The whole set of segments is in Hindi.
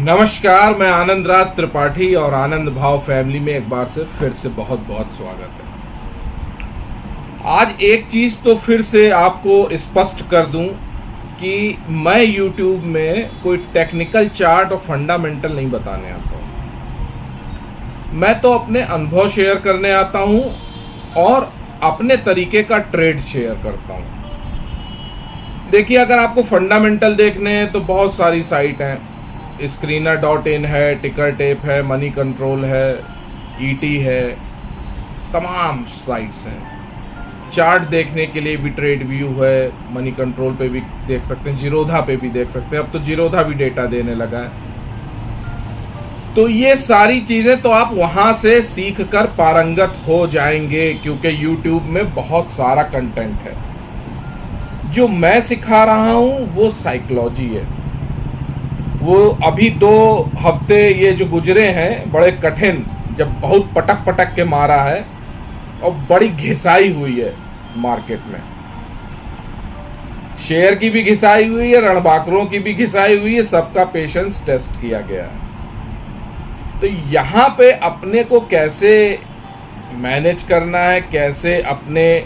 नमस्कार, मैं आनंद राज त्रिपाठी और आनंद भाव फैमिली में एक बार से फिर से बहुत बहुत स्वागत है। आज एक चीज तो फिर से आपको स्पष्ट कर दूं कि मैं YouTube में कोई टेक्निकल चार्ट और फंडामेंटल नहीं बताने आता हूं। मैं तो अपने अनुभव शेयर करने आता हूं और अपने तरीके का ट्रेड शेयर करता हूं। देखिए, अगर आपको फंडामेंटल देखने हैं तो बहुत सारी साइट हैं। Screener.in है, टिकर टेप है, मनी कंट्रोल है, ईटी है, तमाम साइट्स हैं। चार्ट देखने के लिए भी ट्रेड व्यू है, मनी कंट्रोल पे भी देख सकते हैं, जीरोधा पे भी देख सकते हैं। अब तो जीरोधा भी डेटा देने लगा है। तो ये सारी चीजें तो आप वहां से सीख कर पारंगत हो जाएंगे, क्योंकि YouTube में बहुत सारा कंटेंट है। जो मैं सिखा रहा हूं वो साइकोलॉजी है। वो अभी 2 हफ्ते ये जो गुजरे हैं बड़े कठिन, जब बहुत पटक पटक के मारा है और बड़ी घिसाई हुई है मार्केट में। शेयर की भी घिसाई हुई है, रणबांकुरों की भी घिसाई हुई है, सबका पेशेंस टेस्ट किया गया है। तो यहां पे अपने को कैसे मैनेज करना है, कैसे अपने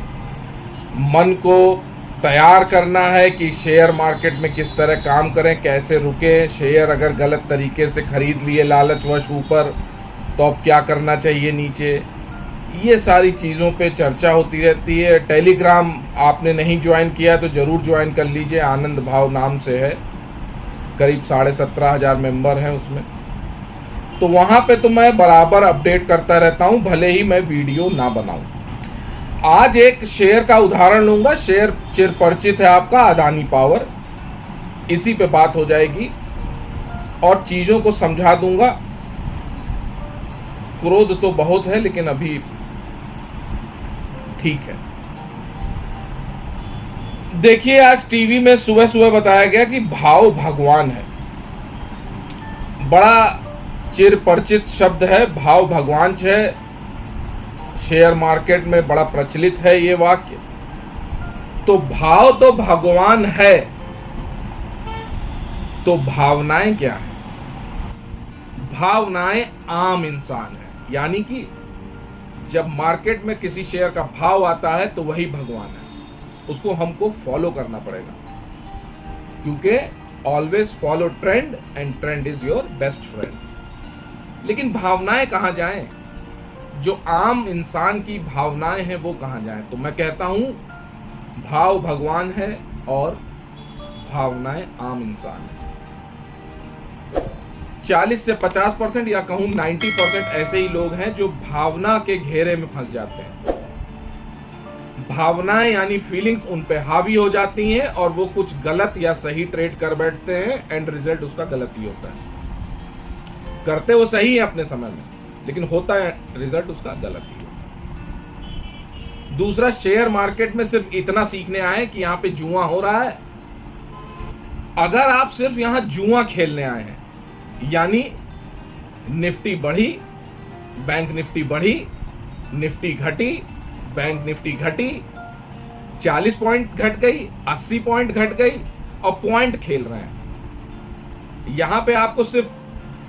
मन को तैयार करना है कि शेयर मार्केट में किस तरह काम करें, कैसे रुके, शेयर अगर गलत तरीके से खरीद लिए लालचवश ऊपर तो अब क्या करना चाहिए नीचे, ये सारी चीज़ों पे चर्चा होती रहती है। टेलीग्राम आपने नहीं ज्वाइन किया तो ज़रूर ज्वाइन कर लीजिए, आनंद भाव नाम से है। करीब 17,500 मेंबर हैं उसमें। तो वहाँ पे तो मैं बराबर अपडेट करता रहता हूँ, भले ही मैं वीडियो ना बनाऊँ। आज एक शेयर का उदाहरण लूंगा। शेयर चिरपरिचित है आपका, अदानी पावर। इसी पे बात हो जाएगी और चीजों को समझा दूंगा। क्रोध तो बहुत है लेकिन अभी ठीक है। देखिए, आज टीवी में सुबह सुबह बताया गया कि भाव भगवान है। बड़ा चिरपरिचित शब्द है, भाव भगवान है। शेयर मार्केट में बड़ा प्रचलित है ये वाक्य। तो भाव तो भगवान है, तो भावनाएं क्या है? भावनाएं आम इंसान है। यानी कि जब मार्केट में किसी शेयर का भाव आता है तो वही भगवान है। उसको हमको फॉलो करना पड़ेगा, क्योंकि always follow trend and trend is your best friend. लेकिन भावनाएं कहां जाएं? जो आम इंसान की भावनाएं हैं वो कहां जाएं? तो मैं कहता हूं, भाव भगवान है और भावनाएं आम इंसान है। 40 से 50% या कहूं 90% ऐसे ही लोग हैं जो भावना के घेरे में फंस जाते हैं। भावनाएं यानी फीलिंग्स उन पे हावी हो जाती हैं और वो कुछ गलत या सही ट्रेड कर बैठते हैं। एंड रिजल्ट उसका गलत ही होता है। करते वो सही है अपने समय में, लेकिन होता है रिजल्ट उसका गलत ही हो। दूसरा, शेयर मार्केट में सिर्फ इतना सीखने आए कि यहां पे जुआ हो रहा है। अगर आप सिर्फ यहां जुआ खेलने आए हैं, यानी निफ्टी बढ़ी, बैंक निफ्टी बढ़ी, निफ्टी घटी, बैंक निफ्टी घटी, 40 पॉइंट घट गई, 80 पॉइंट घट गई और पॉइंट खेल रहे हैं। यहां पे आपको सिर्फ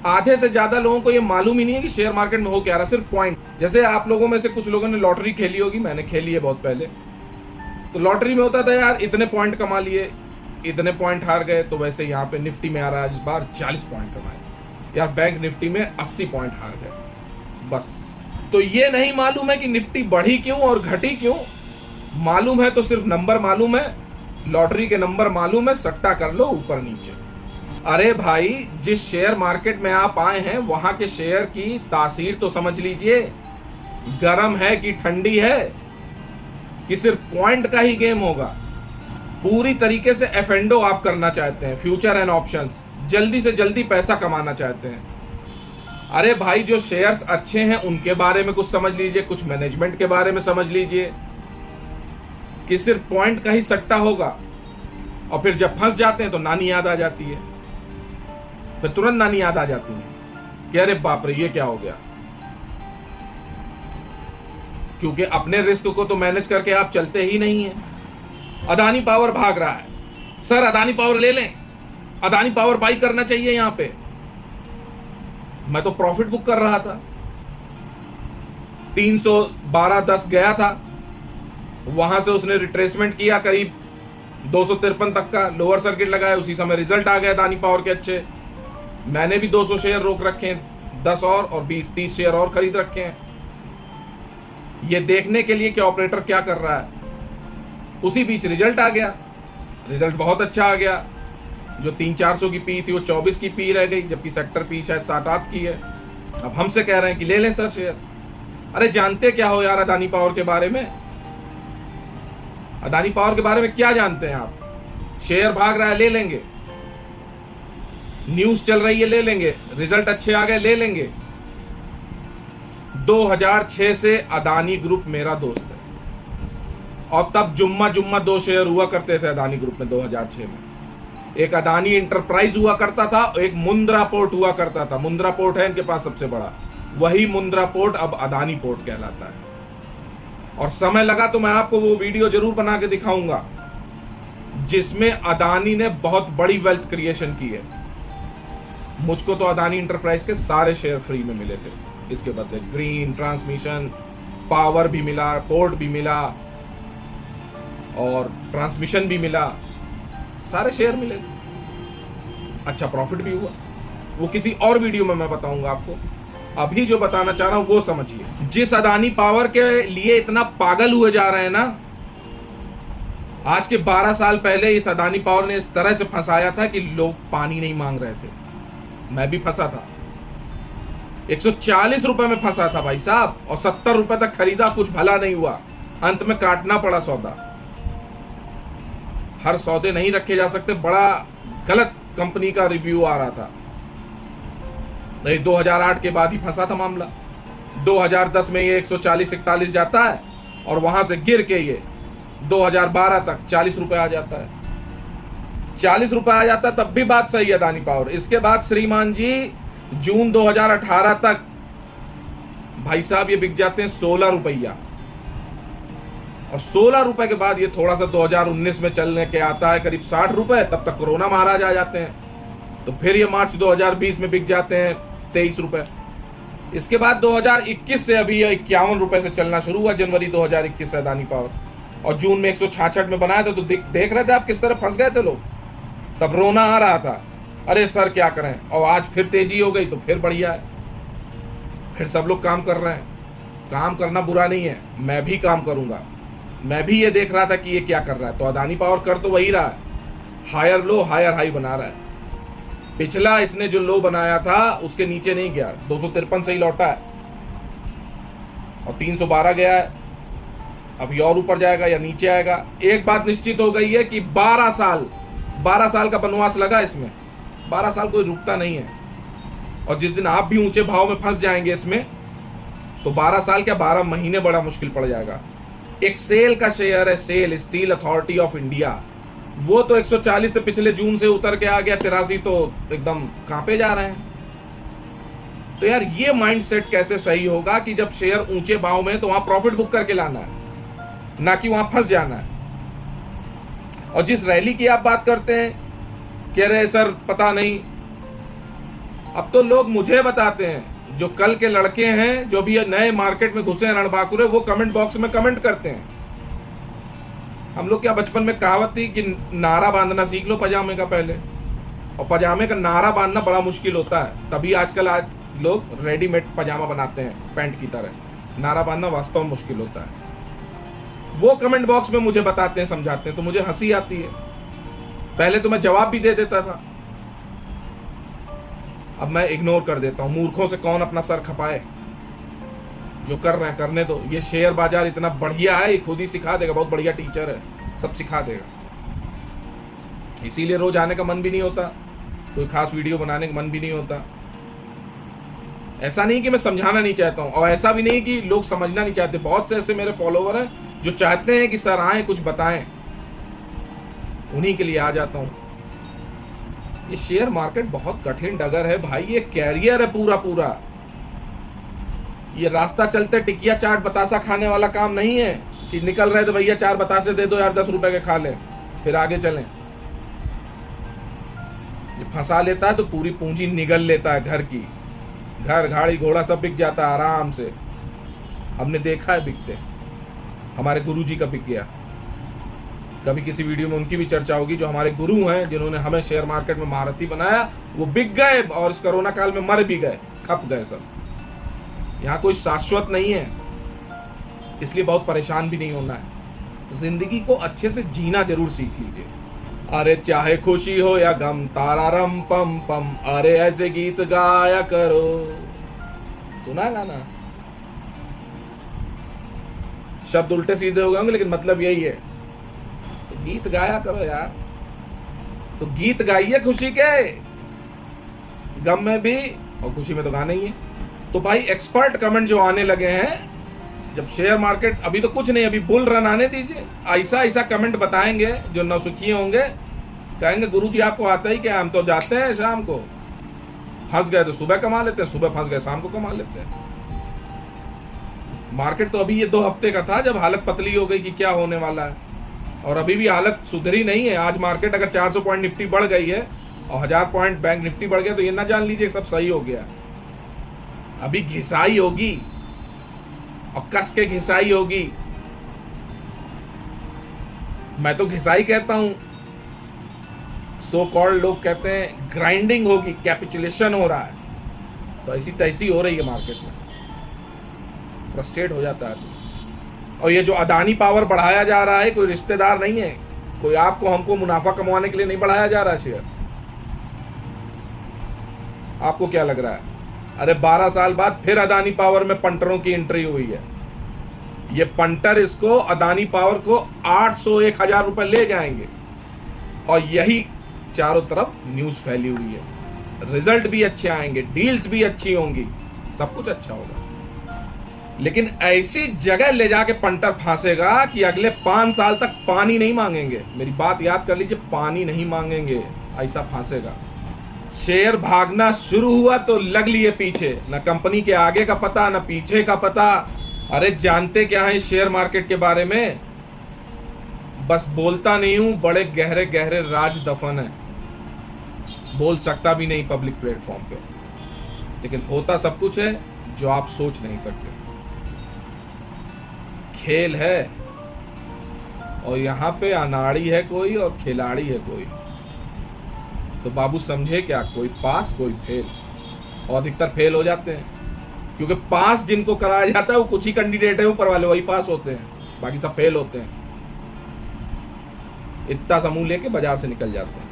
आधे से ज्यादा लोगों को ये मालूम ही नहीं है कि शेयर मार्केट में हो क्या रहा, सिर्फ पॉइंट। जैसे आप लोगों में से कुछ लोगों ने लॉटरी खेली होगी, मैंने खेली है बहुत पहले। तो लॉटरी में होता था यार इतने पॉइंट कमा लिए, इतने पॉइंट हार गए। तो वैसे यहाँ पे निफ्टी में आ रहा है इस बार 40 पॉइंट कमाए, यार बैंक निफ्टी में 80 पॉइंट हार गए, बस। तो ये नहीं मालूम है कि निफ्टी बढ़ी क्यों और घटी क्यों। मालूम है तो सिर्फ नंबर मालूम है, लॉटरी के नंबर मालूम है, सट्टा कर लो ऊपर नीचे। अरे भाई, जिस शेयर मार्केट में आप आए हैं वहां के शेयर की तासीर तो समझ लीजिए। गर्म है कि ठंडी है, कि सिर्फ पॉइंट का ही गेम होगा। पूरी तरीके से एफ&ओ आप करना चाहते हैं, फ्यूचर एंड ऑप्शंस, जल्दी से जल्दी पैसा कमाना चाहते हैं। अरे भाई, जो शेयर्स अच्छे हैं उनके बारे में कुछ समझ लीजिए, कुछ मैनेजमेंट के बारे में समझ लीजिए, कि सिर्फ पॉइंट का ही सट्टा होगा। और फिर जब फंस जाते हैं तो नानी याद आ जाती है। फिर तुरंत नानी याद आ जाती है कि अरे बाप रे, ये क्या हो गया। क्योंकि अपने रिस्क को तो मैनेज करके आप चलते ही नहीं हैं। अदानी पावर भाग रहा है, सर अदानी पावर ले लें, अदानी पावर बाई करना चाहिए। यहां पे मैं तो प्रॉफिट बुक कर रहा था। 312.10 गया था, वहां से उसने रिट्रेसमेंट किया करीब 253 तक का, लोअर सर्किट लगाया, उसी समय रिजल्ट आ गया अदानी पावर के अच्छे। मैंने भी 200 शेयर रोक रखे हैं, 10 और 20-30 शेयर और खरीद रखे हैं, ये देखने के लिए कि ऑपरेटर क्या कर रहा है। उसी बीच रिजल्ट आ गया, रिजल्ट बहुत अच्छा आ गया। जो 300-400 की पी थी वो 24 की पी रह गई, जबकि सेक्टर पी शायद 7-8 की है। अब हमसे कह रहे हैं कि ले लें सर शेयर। अरे जानते क्या हो यार अदानी पावर के बारे में? अदानी पावर के बारे में क्या जानते हैं आप? शेयर भाग रहा है, ले लेंगे। न्यूज चल रही है, ले लेंगे। रिजल्ट अच्छे आ गए, ले लेंगे। 2006 से अदानी ग्रुप मेरा दोस्त है, और तब जुम्मा 2 शेयर हुआ करते थे अदानी ग्रुप में 2006 में। एक अदानी इंटरप्राइज हुआ करता था, एक मुंद्रा पोर्ट हुआ करता था। मुंद्रा पोर्ट है इनके पास सबसे बड़ा, वही मुंद्रा पोर्ट अब अदानी पोर्ट कहलाता है। और समय लगा तो मैं आपको वो वीडियो जरूर बना के दिखाऊंगा जिसमें अदानी ने बहुत बड़ी वेल्थ क्रिएशन की है। मुझको तो अदानी इंटरप्राइज के सारे शेयर फ्री में मिले थे, इसके बदले ग्रीन, ट्रांसमिशन, पावर भी मिला, पोर्ट भी मिला और ट्रांसमिशन भी मिला, सारे शेयर मिले। अच्छा प्रॉफिट भी हुआ, वो किसी और वीडियो में मैं बताऊंगा आपको। अभी जो बताना चाह रहा हूं वो समझिए। जिस अदानी पावर के लिए इतना पागल हुए जा रहे हैं ना, आज के 12 साल पहले इस अदानी पावर ने इस तरह से फंसाया था कि लोग पानी नहीं मांग रहे थे। मैं भी फंसा था, 140 रुपए में फंसा था भाई साहब, और 70 रुपए तक खरीदा, कुछ भला नहीं हुआ, अंत में काटना पड़ा सौदा। हर सौदे नहीं रखे जा सकते, बड़ा गलत कंपनी का रिव्यू आ रहा था। नहीं, 2008 के बाद ही फंसा था मामला। 2010 में ये 140-41 जाता है और वहां से गिर के ये 2012 तक 40 रुपए आ जाता है। 40 रुपए आ जाता है तब भी बात सही है अदानी पावर। इसके बाद श्रीमान जी जून 2018 तक भाई साहब ये बिक जाते हैं 16 रुपया, और 16 रुपए के बाद ये थोड़ा सा 2019 में चलने के आता है करीब 60 रुपए। तब तक कोरोना महाराज आ जाते हैं, तो फिर ये मार्च 2020 में बिक जाते हैं 23 रुपए। इसके बाद 2021 से अभी 51 रुपए से चलना शुरू हुआ, जनवरी 2021 से अदानी पावर, और जून में 166 में बनाया था। तो देख रहे थे आप किस तरह फंस गए थे लोग, तब रोना आ रहा था, अरे सर क्या करें। और आज फिर तेजी हो गई तो फिर बढ़िया है, फिर सब लोग काम कर रहे हैं। काम करना बुरा नहीं है, मैं भी काम करूंगा। मैं भी ये देख रहा था कि ये क्या कर रहा है, तो अदानी पावर कर तो वही रहा है, हायर लो हायर हाई बना रहा है। पिछला इसने जो लो बनाया था उसके नीचे नहीं गया, 253 से ही लौटा है, और 312 गया है। अभी और ऊपर जाएगा या नीचे आएगा। एक बात निश्चित हो गई है कि 12 साल का वनवास लगा इसमें। 12 साल कोई रुकता नहीं है, और जिस दिन आप भी ऊंचे भाव में फंस जाएंगे इसमें, तो 12 साल क्या 12 महीने बड़ा मुश्किल पड़ जाएगा। एक सेल का शेयर है, SAIL Steel Authority of India, वो तो 140 से पिछले जून से उतर के आ गया 83, तो एकदम कांपे जा रहे हैं। तो यार ये माइंडसेट कैसे सही होगा कि जब शेयर ऊंचे भाव में तो वहां प्रॉफिट बुक करके लाना है, ना कि वहां फंस जाना है। और जिस रैली की आप बात करते हैं, कह रहे सर पता नहीं, अब तो लोग मुझे बताते हैं, जो कल के लड़के हैं जो भी नए मार्केट में घुसे हैं रणबांकुरे, वो कमेंट बॉक्स में कमेंट करते हैं। हम लोग क्या बचपन में कहावत थी कि नारा बांधना सीख लो पजामे का पहले, और पजामे का नारा बांधना बड़ा मुश्किल होता है, तभी आजकल लोग रेडीमेड पजामा बनाते हैं पैंट की तरह। नारा बांधना वास्तव में मुश्किल होता है। वो कमेंट बॉक्स में मुझे बताते हैं, समझाते हैं, तो मुझे हंसी आती है। पहले तो मैं जवाब भी दे देता था, अब मैं इग्नोर कर देता हूं। मूर्खों से कौन अपना सर खपाए, जो कर रहे हैं करने दो। ये शेयर बाजार इतना बढ़िया है, ये खुद ही सिखा देगा, बहुत बढ़िया टीचर है, सब सिखा देगा। इसीलिए रोज आने का मन भी नहीं होता, कोई खास वीडियो बनाने का मन भी नहीं होता। ऐसा नहीं कि मैं समझाना नहीं चाहता हूं, और ऐसा भी नहीं कि लोग समझना नहीं चाहते। बहुत से ऐसे मेरे फॉलोवर हैं जो चाहते हैं कि सर आए कुछ बताएं, उन्हीं के लिए आ जाता हूं। ये शेयर मार्केट बहुत कठिन डगर है भाई, ये कैरियर है पूरा पूरा। ये रास्ता चलते टिकिया चाट बतासा खाने वाला काम नहीं है कि निकल रहे तो भैया 4 बतासे दे दो यार, 10 रुपए के खा लें फिर आगे चलें। ये फंसा लेता है तो पूरी पूंजी निगल लेता है घर की, घर गाड़ी घोड़ा सब बिक जाता है आराम से, हमने देखा है बिकते। हमारे गुरुजी का बिक गया, कभी किसी वीडियो में उनकी भी चर्चा होगी। जो हमारे गुरु हैं जिन्होंने हमें शेयर मार्केट में महारथी बनाया, वो बिक गए और इस कोरोना काल में मर भी गए, खप गए सब। यहाँ कोई शाश्वत नहीं है, इसलिए बहुत परेशान भी नहीं होना है। जिंदगी को अच्छे से जीना जरूर सीख लीजिए। अरे चाहे खुशी हो या गम, तारारम पम पम, अरे ऐसे गीत गाया करो। सुना गाना? शब्द उल्टे सीधे हो गए होंगे लेकिन मतलब यही है। तो गीत गाया करो यार, तो गीत गाइए खुशी के, गम में भी और खुशी में तो गाना ही है। तो भाई एक्सपर्ट कमेंट जो आने लगे हैं, जब शेयर मार्केट, अभी तो कुछ नहीं, अभी बुल रन आने दीजिए, ऐसा ऐसा कमेंट बताएंगे जो नौसुखी होंगे, कहेंगे गुरुजी आपको आता ही क्या, हम तो जाते हैं शाम को, फंस गए तो सुबह कमा लेते हैं, सुबह फंस गए शाम को कमा लेते हैं। मार्केट तो अभी ये 2 हफ्ते का था जब हालत पतली हो गई कि क्या होने वाला है, और अभी भी हालत सुधरी नहीं है। आज मार्केट अगर 400 पॉइंट निफ्टी बढ़ गई है और 1000 पॉइंट बैंक निफ्टी बढ़ गया, तो ये ना जान लीजिए सब सही हो गया। अभी घिसाई होगी और कस के घिसाई होगी। मैं तो घिसाई कहता हूं, सो कॉल्ड लोग कहते हैं ग्राइंडिंग होगी, कैपिचुलेशन हो रहा है। तो ऐसी तैसी हो रही है मार्केट में, फ्रस्ट्रेट हो जाता है। और ये जो अदानी पावर बढ़ाया जा रहा है, कोई रिश्तेदार नहीं है, कोई आपको हमको मुनाफा कमाने के लिए नहीं बढ़ाया जा रहा है शेयर। आपको क्या लग रहा है? अरे 12 साल बाद फिर अदानी पावर में पंटरों की एंट्री हुई है। ये पंटर इसको, अदानी पावर को 800-1000 रुपए ले जाएंगे, और यही चारों तरफ न्यूज फैली हुई है। रिजल्ट भी अच्छे आएंगे, डील्स भी अच्छी होंगी, सब कुछ अच्छा होगा। लेकिन ऐसी जगह ले जाके पंटर फांसेगा कि अगले 5 साल तक पानी नहीं मांगेंगे। मेरी बात याद कर लीजिए, पानी नहीं मांगेंगे, ऐसा फांसेगा। शेयर भागना शुरू हुआ तो लग लिए पीछे, न कंपनी के आगे का पता न पीछे का पता। अरे जानते क्या है शेयर मार्केट के बारे में? बस बोलता नहीं हूं, बड़े गहरे गहरे राज दफन है, बोल सकता भी नहीं पब्लिक प्लेटफॉर्म पे, लेकिन होता सब कुछ है जो आप सोच नहीं सकते। खेल है, और यहां पे अनाड़ी है कोई और खिलाड़ी है कोई। तो बाबू समझे क्या, कोई पास कोई फेल, और अधिकतर फेल हो जाते हैं, क्योंकि पास जिनको कराया जाता है वो कुछ ही कैंडिडेट है ऊपर वाले, वही पास होते हैं, बाकी सब फेल होते हैं। इतना समूह लेके बाजार से निकल जाते हैं,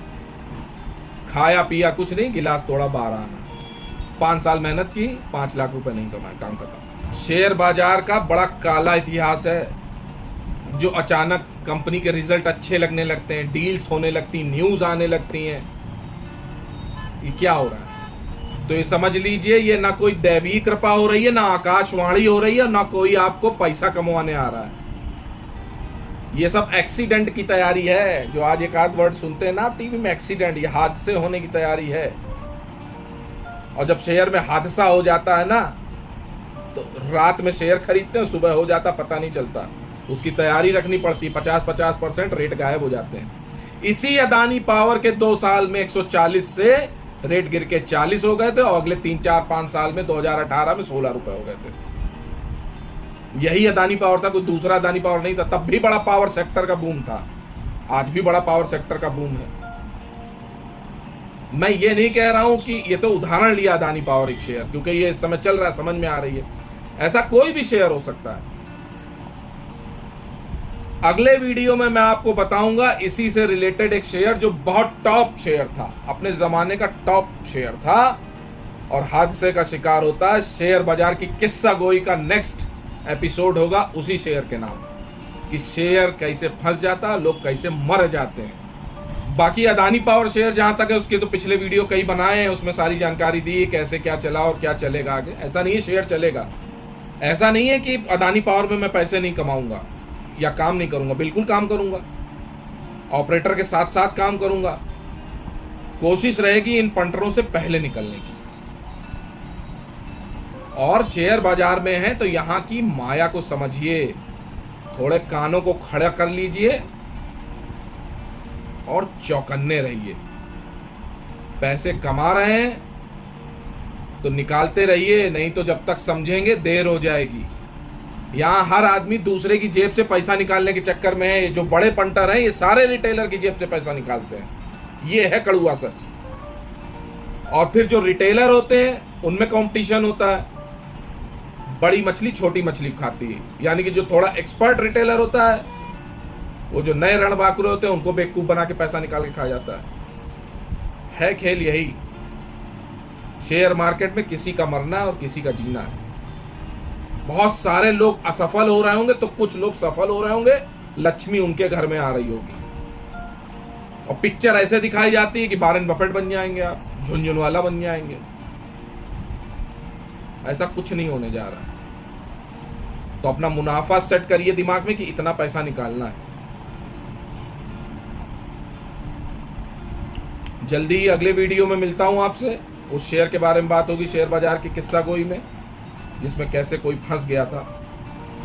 खाया पिया कुछ नहीं, गिलास तोड़ा बाहर आना। 5 साल मेहनत की, 5 लाख रुपए नहीं कमाए, काम खत्म। शेयर बाजार का बड़ा काला इतिहास है, जो अचानक कंपनी के रिजल्ट अच्छे लगने लगते हैं, डील्स होने लगती, न्यूज आने लगती हैं। ये क्या हो रहा है? तो ये समझ लीजिए, ये ना कोई दैवी कृपा हो रही है, ना आकाशवाणी हो रही है, ना कोई आपको पैसा कमवाने आ रहा है। ये सब एक्सीडेंट की तैयारी है। जो आज एक आध वर्ड सुनते हैं ना टीवी में, एक्सीडेंट, ये हादसे होने की तैयारी है। और जब शेयर में हादसा हो जाता है ना, तो रात में शेयर खरीदते हैं, सुबह हो जाता पता नहीं चलता। उसकी तैयारी रखनी पड़ती, 50-50% रेट गायब हो जाते हैं। इसी अदानी पावर के 2 साल में 140 से रेट गिर के 40 हो गए थे, और अगले 3-4-5 साल में 2018 में 16 रुपए हो गए थे। यही अदानी पावर था, कोई दूसरा अदानी पावर नहीं था। तब भी बड़ा पावर सेक्टर का बूम था, आज भी बड़ा पावर सेक्टर का बूम है। मैं ये नहीं कह रहा हूं कि ये तो उदाहरण लिया अदानी पावर एक शेयर, क्योंकि ये इस समय चल रहा है, समझ में आ रही है। ऐसा कोई भी शेयर हो सकता है। अगले वीडियो में मैं आपको बताऊंगा इसी से रिलेटेड एक शेयर जो बहुत टॉप शेयर था, अपने जमाने का टॉप शेयर था, और हादसे का शिकार होता है। शेयर बाजार की किस्सा गोई का नेक्स्ट एपिसोड होगा उसी शेयर के नाम, कि शेयर कैसे फंस जाता है, लोग कैसे मर जाते हैं। बाकी अदानी पावर शेयर जहां तक है, उसके तो पिछले वीडियो कई बनाए हैं, उसमें सारी जानकारी दी कैसे क्या चला और क्या चलेगा आगे। ऐसा नहीं है शेयर चलेगा, ऐसा नहीं है कि अदानी पावर में मैं पैसे नहीं कमाऊंगा या काम नहीं करूंगा, बिल्कुल काम करूंगा, ऑपरेटर के साथ साथ काम करूंगा। कोशिश रहेगी इन पंटरों से पहले निकलने की। और शेयर बाजार में है तो यहां की माया को समझिए, थोड़े कानों को खड़ा कर लीजिए और चौकन्ने रहिए। पैसे कमा रहे हैं तो निकालते रहिए, नहीं तो जब तक समझेंगे देर हो जाएगी। यहाँ हर आदमी दूसरे की जेब से पैसा निकालने के चक्कर में है। जो बड़े पंटर हैं ये सारे रिटेलर की जेब से पैसा निकालते हैं, ये है कड़वा सच। और फिर जो रिटेलर होते हैं उनमें कंपटीशन होता है, बड़ी मछली छोटी मछली खाती है। यानी कि जो थोड़ा एक्सपर्ट रिटेलर होता है, वो जो नए रणबांकुरे होते हैं उनको बेवकूफ बना के पैसा निकाल के खा जाता है खेल यही। शेयर मार्केट में किसी का मरना है और किसी का जीना है। बहुत सारे लोग असफल हो रहे होंगे तो कुछ लोग सफल हो रहे होंगे, लक्ष्मी उनके घर में आ रही होगी। और पिक्चर ऐसे दिखाई जाती है कि वॉरेन बफेट बन जाएंगे आप, झुनझुनवाला बन जाएंगे। ऐसा कुछ नहीं होने जा रहा है। तो अपना मुनाफा सेट करिए दिमाग में कि इतना पैसा निकालना है। जल्दी ही अगले वीडियो में मिलता हूं आपसे। उस शेयर के बारे में बात होगी, शेयर बाजार की किस्सा गोई में, जिसमें कैसे कोई फंस गया था।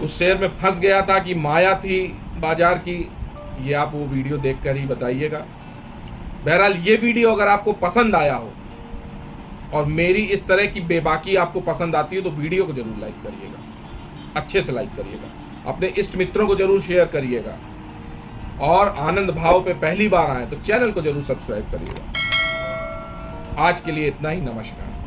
उस शेयर में फंस गया था कि माया थी बाजार की, ये आप वो वीडियो देखकर ही बताइएगा। बहरहाल ये वीडियो अगर आपको पसंद आया हो और मेरी इस तरह की बेबाकी आपको पसंद आती है तो वीडियो को जरूर लाइक करिएगा, अच्छे से लाइक करिएगा, अपने इष्ट मित्रों को जरूर शेयर करिएगा। और आनंद भाव पे पहली बार आए तो चैनल को जरूर सब्सक्राइब करिएगा। आज के लिए इतना ही, नमस्कार।